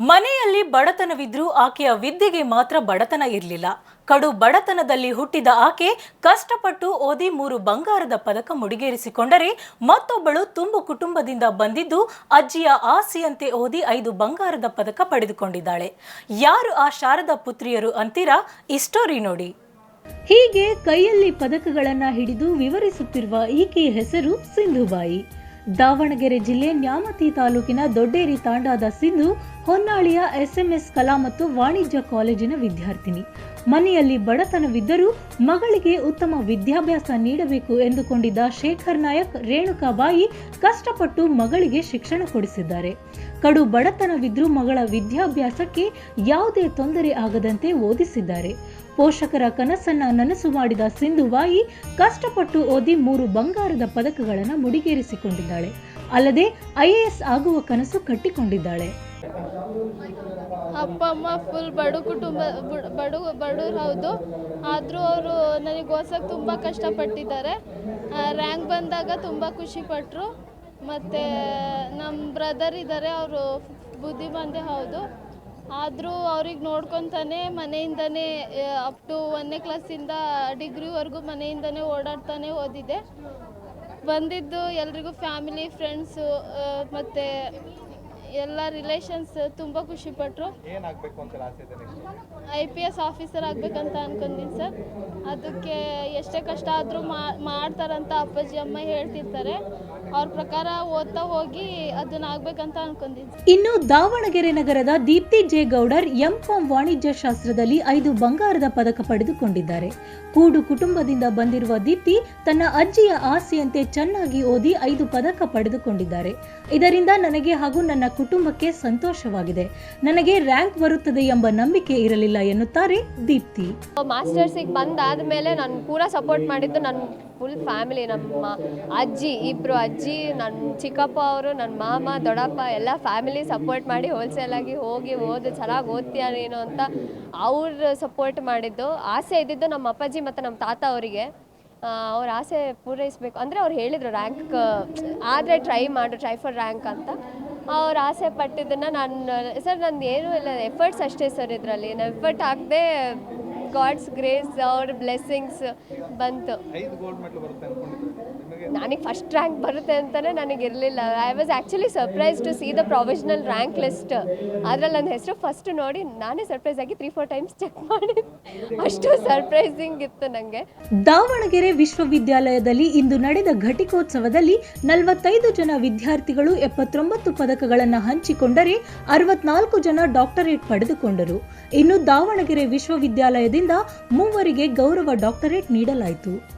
ಮನೆಯಲ್ಲಿ ಬಡತನವಿದ್ರೂ ಆಕೆಯ ವಿದ್ಯೆಗೆ ಮಾತ್ರ ಬಡತನ ಇರಲಿಲ್ಲ. ಕಡು ಬಡತನದಲ್ಲಿ ಹುಟ್ಟಿದ ಆಕೆ ಕಷ್ಟಪಟ್ಟು ಓದಿ 3 ಬಂಗಾರದ ಪದಕ ಮುಡಿಗೇರಿಸಿಕೊಂಡರೆ, ಮತ್ತೊಬ್ಬಳು ತುಂಬು ಕುಟುಂಬದಿಂದ ಬಂದಿದ್ದು ಅಜ್ಜಿಯ ಆಸೆಯಂತೆ ಓದಿ 5 ಬಂಗಾರದ ಪದಕ ಪಡೆದುಕೊಂಡಿದ್ದಾಳೆ. ಯಾರು ಆ ಶಾರದಾ ಪುತ್ರಿಯರು ಅಂತೀರಾ? ಈ ಸ್ಟೋರಿ ನೋಡಿ. ಹೀಗೆ ಕೈಯಲ್ಲಿ ಪದಕಗಳನ್ನು ಹಿಡಿದು ವಿವರಿಸುತ್ತಿರುವ ಈಕೆಯ ಹೆಸರು ಸಿಂಧುಬಾಯಿ. ದಾವಣಗೆರೆ ಜಿಲ್ಲೆ ನ್ಯಾಮತಿ ತಾಲೂಕಿನ ದೊಡ್ಡೇರಿ ತಾಂಡಾದ ಸಿಂಧು ಹೊನ್ನಾಳಿಯ SMS ಕಲಾ ಮತ್ತು ವಾಣಿಜ್ಯ ಕಾಲೇಜಿನ ವಿದ್ಯಾರ್ಥಿನಿ. ಮನೆಯಲ್ಲಿ ಬಡತನವಿದ್ದರೂ ಮಗಳಿಗೆ ಉತ್ತಮ ವಿದ್ಯಾಭ್ಯಾಸ ನೀಡಬೇಕು ಎಂದುಕೊಂಡಿದ್ದ ಶೇಖರ್ ನಾಯಕ್, ರೇಣುಕಾಬಾಯಿ ಕಷ್ಟಪಟ್ಟು ಮಗಳಿಗೆ ಶಿಕ್ಷಣ ಕೊಡಿಸಿದ್ದಾರೆ. ಕಡು ಬಡತನವಿದ್ರೂ ಮಗಳ ವಿದ್ಯಾಭ್ಯಾಸಕ್ಕೆ ಯಾವುದೇ ತೊಂದರೆ ಆಗದಂತೆ ಓದಿಸಿದ್ದಾರೆ. ಪೋಷಕರ ಕನಸನ್ನ ನನಸು ಮಾಡಿದ ಸಿಂಧುಬಾಯಿ ಕಷ್ಟಪಟ್ಟು ಓದಿ 3 ಬಂಗಾರದ ಪದಕಗಳನ್ನು ಮುಡಿಗೇರಿಸಿಕೊಂಡಿದ್ದಾಳೆ. ಅಲ್ಲದೆ IAS ಆಗುವ ಕನಸು ಕಟ್ಟಿಕೊಂಡಿದ್ದಾಳೆ. ಅಪ್ಪ ಅಮ್ಮ ಫುಲ್ ಬಡವ್ರು ಹೌದು, ಆದರೂ ಅವರು ನನಗೆ ಓದ್ಸೋಕ್ಕೆ ತುಂಬ ಕಷ್ಟಪಟ್ಟಿದ್ದಾರೆ. ರ್ಯಾಂಕ್ ಬಂದಾಗ ತುಂಬ ಖುಷಿಪಟ್ಟರು. ಮತ್ತು ನಮ್ಮ ಬ್ರದರ್ ಇದ್ದಾರೆ, ಅವರು ಬುದ್ಧಿವಂತೆ ಹೌದು, ಆದರೂ ಅವ್ರಿಗೆ ನೋಡ್ಕೊತಾನೆ ಮನೆಯಿಂದನೇ ಅಪ್ ಟು 1ನೇ ಕ್ಲಾಸಿಂದ ಡಿಗ್ರಿವರೆಗೂ ಮನೆಯಿಂದನೇ ಓಡಾಡ್ತಾನೆ ಓದಿದೆ. ಬಂದಿದ್ದು ಎಲ್ರಿಗೂ ಫ್ಯಾಮಿಲಿ, ಫ್ರೆಂಡ್ಸು ಮತ್ತು ಎಲ್ಲ ರಿಲೇಷನ್ಸ್ ತುಂಬ ಖುಷಿಪಟ್ಟರು. IPS ಆಫೀಸರ್ ಆಗಬೇಕಂತ ಅನ್ಕೊಂಡಿದ್ದೀನಿ ಸರ್. ಅದಕ್ಕೆ ಎಷ್ಟೇ ಕಷ್ಟ ಆದರೂ ಮಾಡ್ತಾರಂತ ಅಪ್ಪಾಜಿ ಅಮ್ಮ ಹೇಳ್ತಿರ್ತಾರೆ. ಅವ್ರ ಪ್ರಕಾರ ಓದ್ತಾ ಹೋಗಿ ಅದನ್ನ ಆಗ್ಬೇಕಂತ ಅನ್ಕೊಂಡಿದ್ದೀನಿ. ಇನ್ನು ದಾವಣಗೆರೆ ನಗರದ ದೀಪ್ತಿ ಜೆ ಗೌಡರ್ M.Com ವಾಣಿಜ್ಯ ಶಾಸ್ತ್ರದಲ್ಲಿ 5 ಬಂಗಾರದ ಪದಕ ಪಡೆದುಕೊಂಡಿದ್ದಾರೆ. ಕೂಡು ಕುಟುಂಬದಿಂದ ಬಂದಿರುವ ದೀಪ್ತಿ ತನ್ನ ಅಜ್ಜಿಯ ಆಸೆಯಂತೆ ಚೆನ್ನಾಗಿ ಓದಿ 5 ಪದಕ ಪಡೆದುಕೊಂಡಿದ್ದಾರೆ. ಇದರಿಂದ ನನಗೆ ಹಾಗೂ ನನ್ನ ಕುಟುಂಬಕ್ಕೆ ಸಂತೋಷವಾಗಿದೆ. ನನಗೆ ರ್ಯಾಂಕ್ ಬರುತ್ತದೆ ಎಂಬ ನಂಬಿಕೆ ಇರಲಿಲ್ಲ ಎನ್ನುತ್ತಾರೆ ದೀಪ್ತಿ. ಮಾಸ್ಟರ್ಸಿಗೆ ಬಂದಾದ್ಮೇಲೆ ನಾನು ಪೂರಾ ಸಪೋರ್ಟ್ ಮಾಡಿದ್ದು ನನ್ನ ಫುಲ್ ಫ್ಯಾಮಿಲಿ. ನಮ್ಮ ಅಜ್ಜಿ, ಇಬ್ಬರು ಅಜ್ಜಿ, ನನ್ನ ಚಿಕ್ಕಪ್ಪ ಅವರು, ನನ್ನ ಮಾಮ, ದೊಡ್ಡಪ್ಪ ಎಲ್ಲ ಫ್ಯಾಮಿಲಿ ಸಪೋರ್ಟ್ ಮಾಡಿ ಹೋಲ್ಸೇಲಾಗಿ ಹೋಗಿ ಓದು, ಚೆನ್ನಾಗಿ ಓದ್ತೀಯ ನೀನು ಅಂತ ಅವ್ರು ಸಪೋರ್ಟ್ ಮಾಡಿದ್ದು. ಆಸೆ ಇದ್ದಿದ್ದು ನಮ್ಮ ಅಪ್ಪಾಜಿ ಮತ್ತು ನಮ್ಮ ತಾತ ಅವರಿಗೆ. ಅವ್ರ ಆಸೆ ಪೂರೈಸಬೇಕು ಅಂದರೆ ಅವ್ರು ಹೇಳಿದರು ರ್ಯಾಂಕ್ ಆದರೆ ಟ್ರೈ ಫಾರ್ ರ್ಯಾಂಕ್ ಅಂತ. ಅವ್ರ ಆಸೆ ಪಟ್ಟಿದ್ದನ್ನು ನಂದು ಏನೂ ಇಲ್ಲ, ಎಫರ್ಟ್ಸ್ ಅಷ್ಟೇ ಸರ್. ಇದರಲ್ಲಿ ನಾನು ಎಫರ್ಟ್ ಹಾಕದೆ ಗಾಡ್ಸ್ ಗ್ರೇಸ್, ಅವ್ರ ಬ್ಲೆಸ್ಸಿಂಗ್ಸ್ ಬಂತು. ನನಗೆ ಫಸ್ಟ್ ರ್ಯಾಂಕ್ ಬರುತ್ತೆ ಅಂತಲೇ ನನಗಿರಲಿಲ್ಲ. I was actually surprise to see the provisional rank list. ಅದರಲ್ಲಿ ನನ್ನ ಹೆಸರು ಫಸ್ಟ್ ನೋಡಿ ನಾನೇ ಸರ್ಪ್ರೈಸ್ ಆಗಿ 3-4 ಟೈಮ್ಸ್ ಚೆಕ್ ಮಾಡಿ, ಅಷ್ಟು ಸರ್ಪ್ರೈಸಿಂಗ್ ಇತ್ತು ನನಗೆ. ದಾವಣಗೆರೆ ವಿಶ್ವವಿದ್ಯಾಲಯದಲ್ಲಿ ಇಂದು ನಡೆದ ಘಟಿಕೋತ್ಸವದಲ್ಲಿ 45 ಜನ ವಿದ್ಯಾರ್ಥಿಗಳು 79 ಪದಕಗಳನ್ನು ಹಂಚಿಕೊಂಡರೆ 64 ಜನ ಡಾಕ್ಟರೇಟ್ ಪಡೆದುಕೊಂಡರು. ಇನ್ನು ದಾವಣಗೆರೆ ವಿಶ್ವವಿದ್ಯಾಲಯದಿಂದ 3 ಗೌರವ ಡಾಕ್ಟರೇಟ್ ನೀಡಲಾಯಿತು.